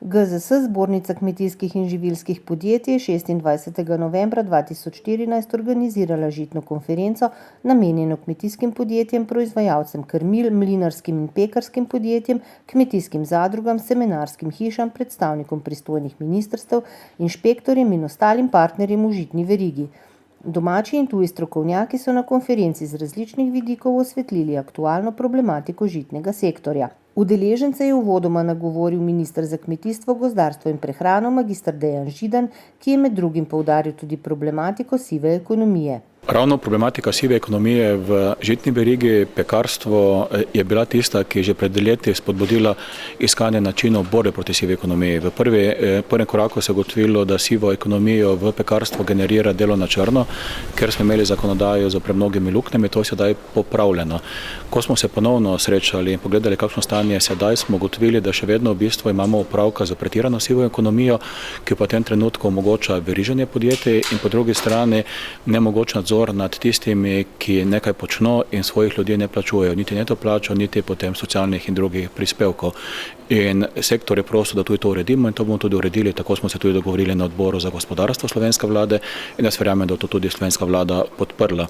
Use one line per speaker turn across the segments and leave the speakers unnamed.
GZS, Zbornica kmetijskih in živilskih podjetij, je 26. novembra 2014 organizirala žitno konferenco, namenjeno kmetijskim podjetjem, proizvajalcem krmil, mlinarskim in pekarskim podjetjem, kmetijskim zadrugam, semenarskim hišam, predstavnikom pristojnih ministrstev, inšpektorjem in ostalim partnerjem v žitni verigi. Domači in tuji strokovnjaki so na konferenci z različnih vidikov osvetlili aktualno problematiko žitnega sektorja. Udeležence je uvodoma nagovoril minister za kmetijstvo, gozdarstvo in prehrano mag. Dejan Židan, ki je med drugim poudaril tudi problematiko sive ekonomije.
Ravno problematika sive ekonomije v žitni verigi, pekarstvo je bila tista, ki je že pred leti spodbudila iskanje načinov borbe proti sivi ekonomiji. V prvem koraku se je ugotovilo, da sivo ekonomijo v pekarstvu generira delo na črno, ker smo imeli zakonodajo z premnogimi luknjami, to je sedaj popravljeno. Ko smo se ponovno srečali in pogledali, kakšno stanje je sedaj, smo ugotovili, da še vedno v bistvu imamo opravka z pretirano sivo ekonomijo, ki pa v tem trenutku omogoča veriženje podjetij in po drugi strani nemogoč nadzor nad tistimi, ki nekaj počno in svojih ljudi ne plačujejo, niti neto plačo, niti potem socialnih in drugih prispevkov. In sektor je prosil, da tudi to uredimo in to bomo tudi uredili, tako smo se tudi dogovorili na odboru za gospodarstvo slovenske vlade in jaz verjamem, da to tudi slovenska vlada podprla.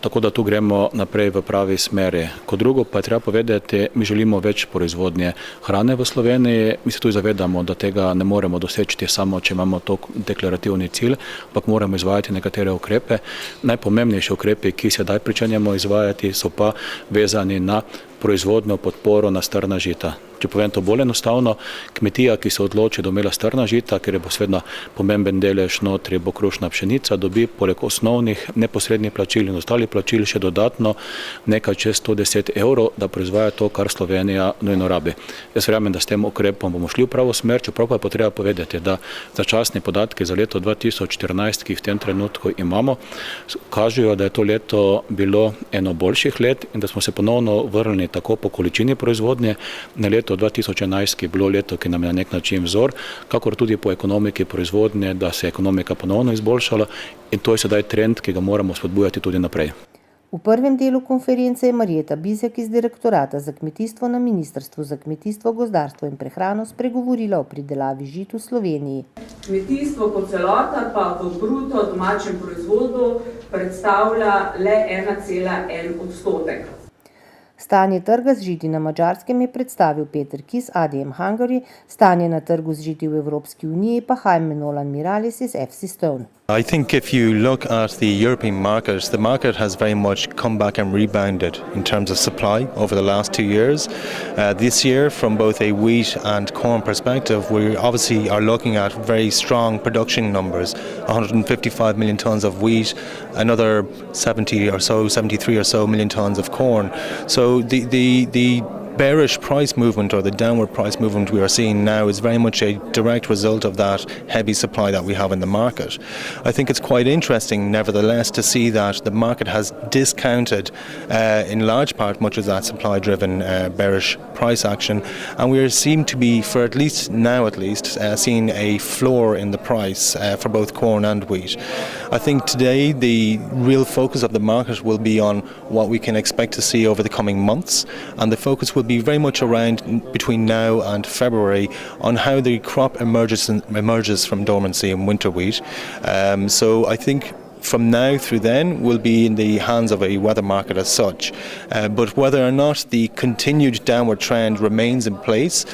Tako da tu gremo naprej v pravi smeri. Kot drugo pa je treba povedati, mi želimo več proizvodnje hrane v Sloveniji, mi se tudi zavedamo, da tega ne moremo doseči samo, če imamo to deklarativni cilj, ampak moramo izvajati nekatere ukrepe. Najpomembnejši ukrepi, ki sedaj pričenjamo izvajati, so pa vezani na proizvodnjo podporo na strna žita. Če povem to bolj enostavno, kmetija, ki se odloči, da bo imela strna žita, ker je bo seveda pomemben delež notri bo krušna pšenica, dobi poleg osnovnih neposrednih plačil in ostalih plačil še dodatno nekaj čez 110 evrov, da proizvaja to, kar Slovenija nujno rabi. Jaz verjamem, da s tem ukrepom bomo šli v pravo smer, čeprav pa je potreba povedati, da začasni podatki za leto 2014, ki jih v tem trenutku imamo, kažejo, da je to leto bilo eno boljših let in da smo se ponovno vrnili tako po količini proizvodnje na leto 2011, ki je bilo leto, ki nam je na nek način vzor, kakor tudi po ekonomiki proizvodnje, da se je ekonomika ponovno izboljšala in to je sedaj trend, ki ga moramo spodbujati tudi naprej.
V prvem delu konference je Marjeta Bizjak iz Direktorata za kmetijstvo na Ministrstvu za kmetijstvo, gozdarstvo in prehrano spregovorila o pridelavi žit v Sloveniji.
Kmetijstvo kot celota pa v bruto domačem proizvodu predstavlja le 1,1%.
Stanje trga z žiti na Madžarskem je predstavil Peter Kis, ADM Hungary, stanje na trgu z žiti v Evropski uniji pa Jaime Nolan Miralles iz FC Stone.
I think if you look at the European market, the market has very much come back and rebounded in terms of supply over the last 2 years. This year, from both a wheat and corn perspective, we obviously are looking at very strong production numbers, 155 million tonnes of wheat, another 73 or so million tonnes of corn. So the bearish price movement or the downward price movement we are seeing now is very much a direct result of that heavy supply that we have in the market. I think it's quite interesting nevertheless to see that the market has discounted in large part much of that supply driven bearish price action, and we seem to be, for at least now seeing a floor in the price for both corn and wheat. I think today the real focus of the market will be on what we can expect to see over the coming months, and the focus will be very much around between now and February on how the crop emerges from dormancy in winter wheat. So I think from now through then will be in the hands of a weather market as such. But whether or not the continued downward trend remains in place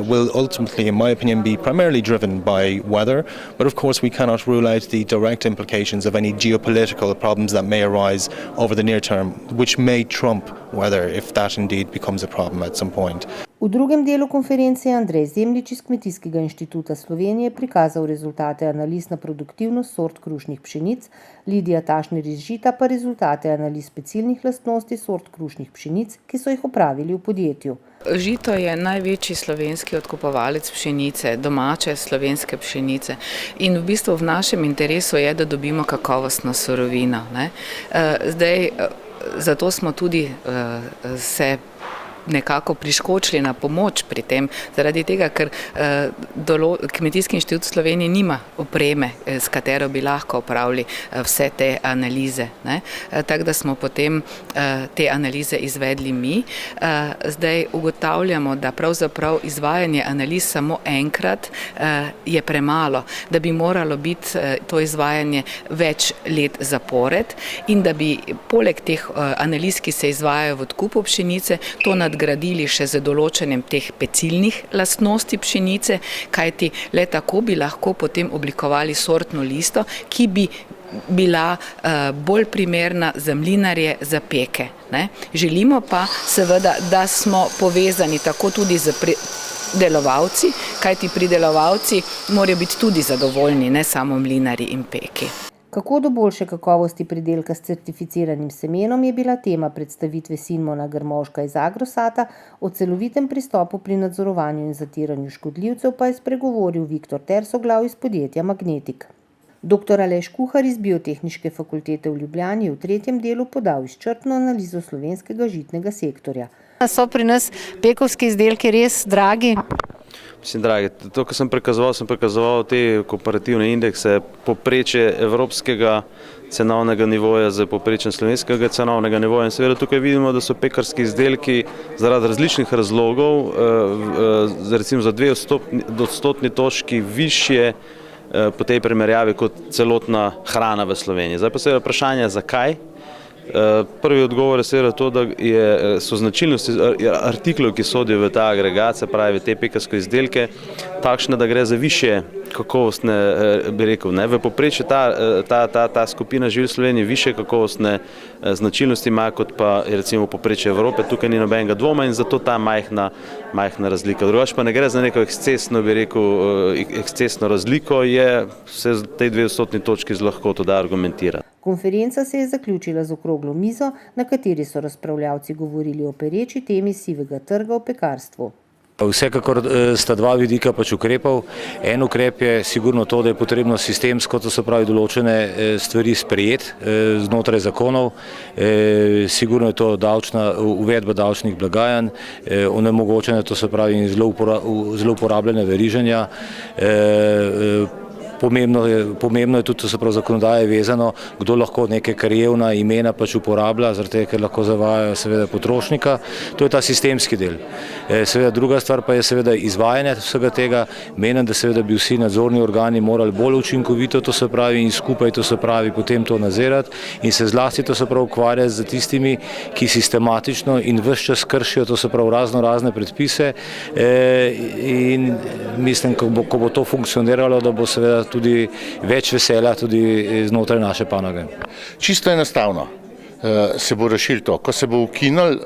will ultimately, in my opinion, be primarily driven by weather. But of course we cannot rule out the direct implications of any geopolitical problems that may arise over the near term, which may trump weather if that indeed becomes a problem at some point.
V drugem delu konference je Andrej Zemljič iz Kmetijskega inštituta Slovenije prikazal rezultate analiz na produktivnost sort krušnih pšenic, Lidija Tašner iz Žita pa rezultate analiz specialnih lastnosti sort krušnih pšenic, ki so jih opravili v podjetju.
Žito je največji slovenski odkupovalec pšenice, domače slovenske pšenice in v bistvu v našem interesu je, da dobimo kakovostno surovino. Zato smo tudi se nekako priškočili na pomoč pri tem, zaradi tega, ker Kmetijski inštitut Slovenije nima opreme, s katero bi lahko opravili vse te analize. Tako da smo potem te analize izvedli mi. Zdaj ugotavljamo, da pravzaprav izvajanje analiz samo enkrat je premalo, da bi moralo biti to izvajanje več let zapored in da bi poleg teh analiz, ki se izvajajo v odkupu pšenice, to nadgradili še z določenjem teh pecilnih lastnosti pšenice, kajti le tako bi lahko potem oblikovali sortno listo, ki bi bila bolj primerna za mlinarje, za peke. Želimo pa seveda, da smo povezani tako tudi z pridelovalci, kajti pridelovalci morajo biti tudi zadovoljni, ne samo mlinarji in peki.
Kako do boljše kakovosti pridelka s certificiranim semenom je bila tema predstavitve Simona Grmovška iz Agrosata, o celovitem pristopu pri nadzorovanju in zatiranju škodljivcev pa je spregovoril Viktor Tersoglav iz podjetja Magnetik. Dr. Aleš Kuhar iz Biotehniške fakultete v Ljubljani je v tretjem delu podal izčrpno analizo slovenskega žitnega sektorja.
So pri nas pekovski izdelki res dragi?
Dragi. To, kar sem prikazoval te komparativne indekse, povprečje evropskega cenovnega nivoja z povprečjem slovenskega cenovnega nivoja. In seveda tukaj vidimo, da so pekarski izdelki zaradi različnih razlogov, recimo za 2 odstotni točki višje po tej primerjavi kot celotna hrana v Sloveniji. Zdaj pa seveda vprašanje, zakaj? Prvi odgovor je seveda to, da so značilnosti artiklov, ki sodijo v ta agregat, se pravi te pekarske izdelke, takšne, da gre za više kakovostne, bi rekel, v povprečju ta skupina živil Slovenije više kakovostne značilnosti ima kot pa recimo povprečje Evrope, tukaj ni nobenega dvoma in zato ta majhna razlika. Drugače pa ne gre za neko ekscesno, bi rekel, ekscesno razliko, se tej 2 odstotni točki z lahkoto da argumentira.
Konferenca se je zaključila z okroglo mizo, na kateri so razpravljavci govorili o pereči temi sivega trga v pekarstvu.
Vsekakor sta 2 vidika ukrepov. En ukrep je sigurno to, da je potrebno sistemsko, to se pravi določene stvari sprejeti znotraj zakonov. Sigurno je to uvedba davčnih blagajn, onemogočanje, to se pravi zelo uporabljene veriženja. Pomembno je tudi, to se pravi zakonodaje vezano, kdo lahko neke krajevna imena uporablja, zaradi tega, ker lahko zavajajo seveda potrošnika. To je ta sistemski del. Seveda druga stvar pa je seveda izvajanje vsega tega. Menim, da seveda bi vsi nadzorni organi morali bolj učinkovito, to se pravi, in skupaj, to se pravi, potem to nadzirati in se zlasti, to se pravi, ukvarjati z tistimi, ki sistematično in ves čas kršijo, to se pravi, razne predpise in mislim, ko bo to funkcioniralo, da bo seveda tudi več veselja tudi znotraj naše panoge.
Čisto enostavno se bo rešilo to, ko se bo ukinil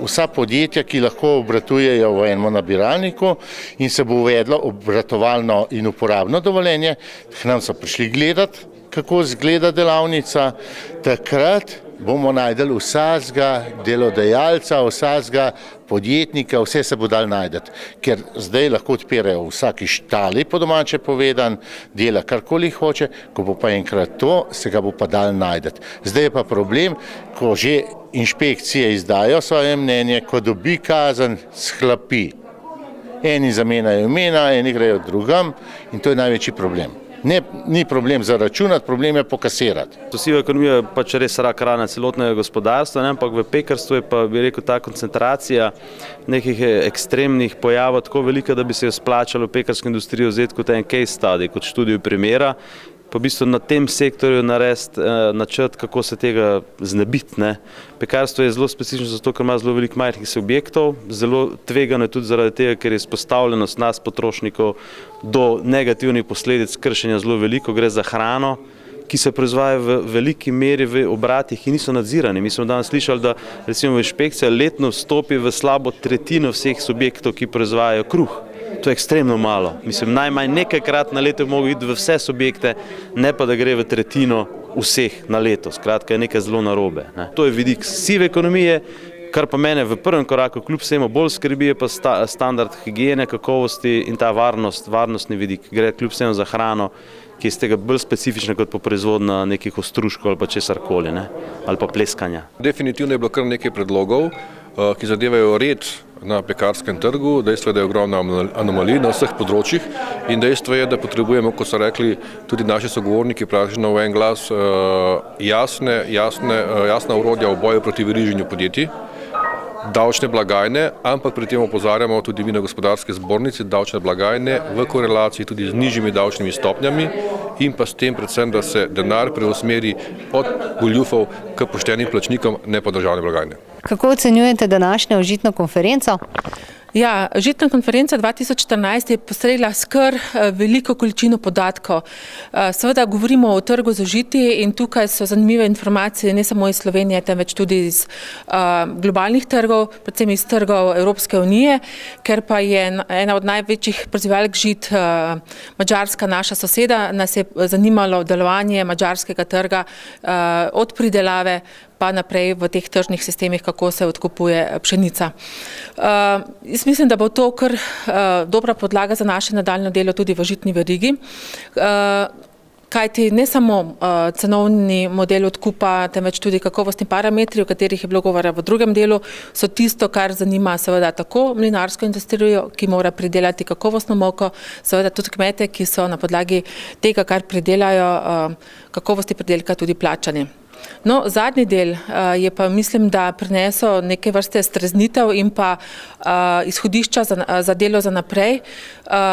vsa podjetja, ki lahko obratujejo v enem nabiralniku in se bo uvedlo obratovalno in uporabno dovoljenje, k nam so prišli gledati, kako izgleda delavnica, takrat bomo najdeli vsakega delodajalca, vsakega podjetnika, vse se bo dal najdeti, ker zdaj lahko odpirajo vsaki štali, po domače povedan, dela karkoli hoče, ko bo pa enkrat to, se ga bo pa dal najdeti. Zdaj je pa problem, ko že inšpekcije izdajo svoje mnenje, ko dobi kazen, shlapi. Eni zamenjajo imena, eni grejo drugam in to je največji problem. Ni problem zaračunati, problem je pokasirati.
Siva ekonomija je pač res rak rana celotnega gospodarstva, ampak v pekarstvu je pa, bi rekel, ta koncentracija nekih ekstremnih pojavov tako velika, da bi se jo splačalo pekarsko industrijo vzeti kot en case study, kot študijo primera, pa v bistvu na tem sektorju narediti načrt, kako se tega znebiti. Pekarstvo je zelo specifično zato, ker ima zelo veliko majhnih subjektov, zelo tvegano je tudi zaradi tega, ker je izpostavljenost nas potrošnikov do negativnih posledic kršenja zelo veliko, gre za hrano, ki se proizvaja v veliki meri v obratih, ki niso nadzirani. Mi smo danes slišali, da recimo inšpekcija letno vstopi v slabo tretjino vseh subjektov, ki proizvajajo kruh. To je ekstremno malo. Mislim, najmanj nekajkrat na leto mogo iti v vse subjekte, ne pa da gre v tretjino vseh na leto. Skratka, je nekaj zelo narobe. To je vidik sive ekonomije, kar pa mene v prvem koraku kljub vsemu bolj skrbi, je pa standard higiene, kakovosti in ta varnostni vidik. Gre kljub vsemu za hrano, ki je z tega bolj specifična kot pa proizvodnja nekih ostružkov ali pa česarkoli, ali pa pleskanja.
Definitivno je bilo kar nekaj predlogov. ki zadevajo red na pekarskem trgu. Dejstvo je, da je ogromno anomalij na vseh področjih in dejstvo je, da potrebujemo, kot so rekli tudi naši sogovorniki, praktično v en glas jasna orodja v boju proti veriženju podjetij, davčne blagajne, ampak pri tem opozarjamo tudi mi na gospodarske zbornici, davčne blagajne v korelaciji tudi z nižjimi davčnimi stopnjami in pa s tem predvsem, da se denar preusmeri od goljufov k poštenim plačnikom, ne pa državne blagajne.
Kako ocenjujete današnjo užitno konferenco?
Ja, žitna konferenca 2014 je postregla skr veliko količino podatkov. Seveda govorimo o trgu z žiti in tukaj so zanimive informacije ne samo iz Slovenije, temveč tudi iz globalnih trgov, predvsem iz trgov Evropske unije, ker pa je ena od največjih proizvajalk žit Madžarska, naša soseda, nas je zanimalo delovanje madžarskega trga od pridelave pa naprej v teh tržnih sistemih, kako se odkupuje pšenica. Jaz mislim, da bo to kar dobra podlaga za naše nadaljnje delo tudi v žitni verigi, kajti ne samo cenovni model odkupa, temveč tudi kakovostni parametri, o katerih je bilo govora v drugem delu, so tisto, kar zanima seveda tako mlinarsko industrijo, ki mora pridelati kakovostno moko, seveda tudi kmete, ki so na podlagi tega, kar pridelajo, kakovosti pridelka tudi plačani. No, zadnji del je pa, mislim, da prinesel neke vrste streznitev in pa izhodišča za delo za naprej.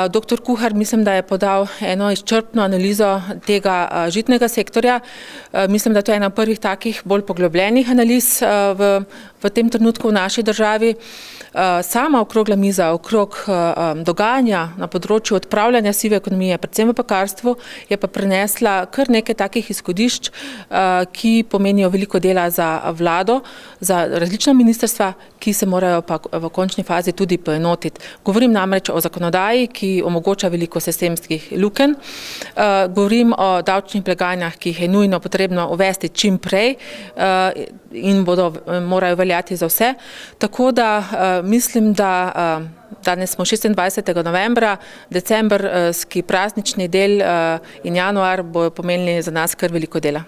Dr. Kuhar, mislim, da je podal eno izčrpno analizo tega žitnega sektorja. Mislim, da to je ena prvih takih bolj poglobljenih analiz v tem trenutku v naši državi. Sama okrogla miza okrog dogajanja na področju odpravljanja sive ekonomije, predvsem v pekarstvu, je pa prinesla kar nekaj takih izhodišč, ki pomenijo veliko dela za vlado, za različna ministrstva, ki se morajo pa v končni fazi tudi poenotiti. Govorim namreč o zakonodaji, ki omogoča veliko sistemskih lukenj. Govorim o davčnih blagajnah, ki jih je nujno potrebno uvesti čim prej in morajo veljati za vse. Tako da mislim, da danes smo 26. novembra, decembrski praznični del in januar bojo pomenili za nas kar veliko dela.